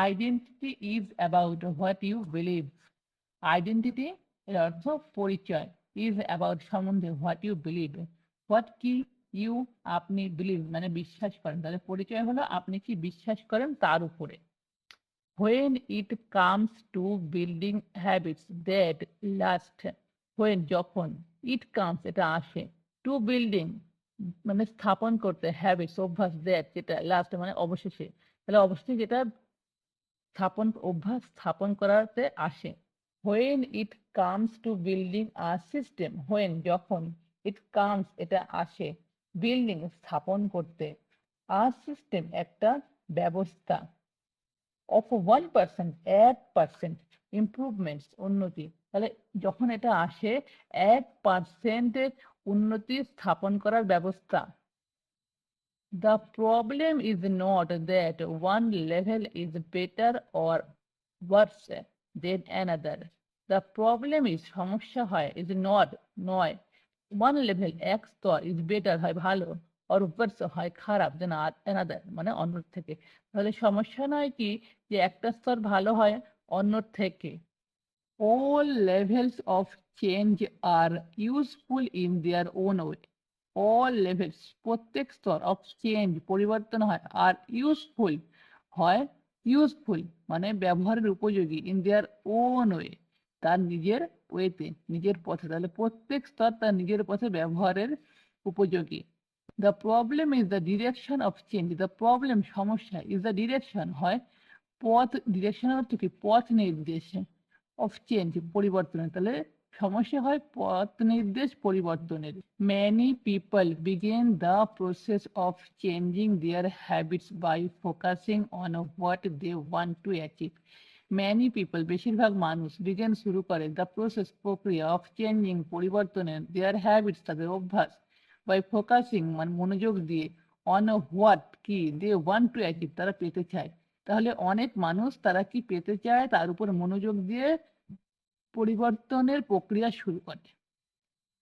Identity is about what you believe. Identity এর অর্থ পরিচয়, ইজ অ্যাবাউট সম্বন্ধে, হোয়াট ইউ বিলিভ, হোয়াট কি, ইউ আপনি, বিলিভ মানে বিশ্বাস করেন। তাহলে পরিচয় হলো আপনি কি বিশ্বাস করেন তার উপরে। When it comes to building habits that last, when যখন, it comes এটা আসে, to building মানে স্থাপন করতে, habits অভ্যাস, that যেটা last মানে অবশেষে, তাহলে অবশেষে যেটা অভ্যাস স্থাপন করাতে আসে। When it comes to building a system, when যখন, it comes এটা আসে, building স্থাপন করতে, a system একটা ব্যবস্থা, of 1% 1% improvements উন্নতি, তাহলে যখন এটা আসে 1% উন্নতি স্থাপন করার ব্যবস্থা। The problem is not that one level is better or worse than another. The problem is সমস্যা হয় is not নয়, one level এক স্তর is better হয় ভালো, or worse হয় খারাপ than another মানে অন্য থেকে। তাহলে সমস্যা নয় কি যে একটা স্তর ভালো হয় অন্য থেকে। All levels of change are useful in their own way. All levels প্রত্যেক স্তর of change পরিবর্তন হয়, আর ইউজফুল হয়, ইউজফুল মানে ব্যবহারের উপযোগী, in their own way তার নিজের ওয়েতে নিজের পথে। তাহলে প্রত্যেক স্তর তার নিজের পথে ব্যবহারের উপযোগী। The problem is the direction of change. The problem সমস্যা is the direction হয় পথ, ডিরেকশন অর্থ কি পথ নির্দেশ, অফ চেঞ্জ পরিবর্তনের, তাহলে সমস্যা হয় পথ নির্দেশ পরিবর্তনের। Many people begin the process of changing their habits by focusing on what they want to achieve. Many people বেশিরভাগ মানুষ begin শুরু করে the process প্রক্রিয়া of changing পরিবর্তনের their habits তাদের অভ্যাস by focusing মানে মনোযোগ দিয়ে on what কি they want to achieve তারা পেতে চায়। তাহলে অনেক মানুষ তারা কি পেতে চায় তার উপর মনোযোগ দিয়ে পরিবর্তনের প্রক্রিয়া শুরু করে।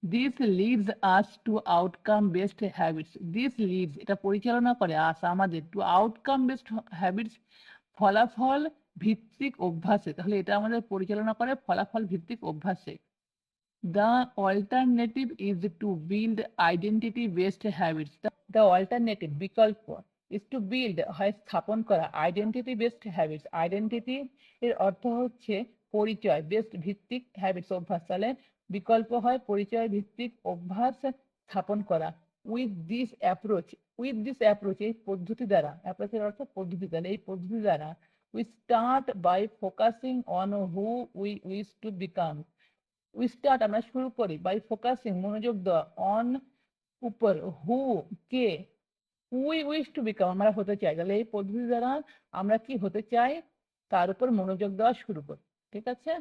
This leads us to outcome based habits. This leads এটা পরিচালনা করে us আমাদের to outcome based habits ফলাফল ভিত্তিক অভ্যাসে। তাহলে এটা আমাদের পরিচালনা করে ফলাফল ভিত্তিক অভ্যাসে। The alternative is to build identity based habits. The alternative বিকল্প is to build হয় স্থাপন করা identity based habits. Identity এর অর্থ হচ্ছে পরিচয়, based ভিত্তিক habits অভ্যাস, তাহলে বিকল্প হয় পরিচয় ভিত্তিক অভ্যাস স্থাপন করা। With this approach, এই পদ্ধতি দ্বারা, approach এর অর্থ পদ্ধতি, তাহলে এই পদ্ধতি দ্বারা we start by focusing on who we wish to become. We start আমরা শুরু করি by focusing মনোযোগ দেওয়া on উপর, who K, we wish to become আমরা হতে চাই। তাহলে এই পদ্ধতি দ্বারা আমরা কি হতে চাই তার উপর মনোযোগ দেওয়া শুরু করি। ঠিক আছে।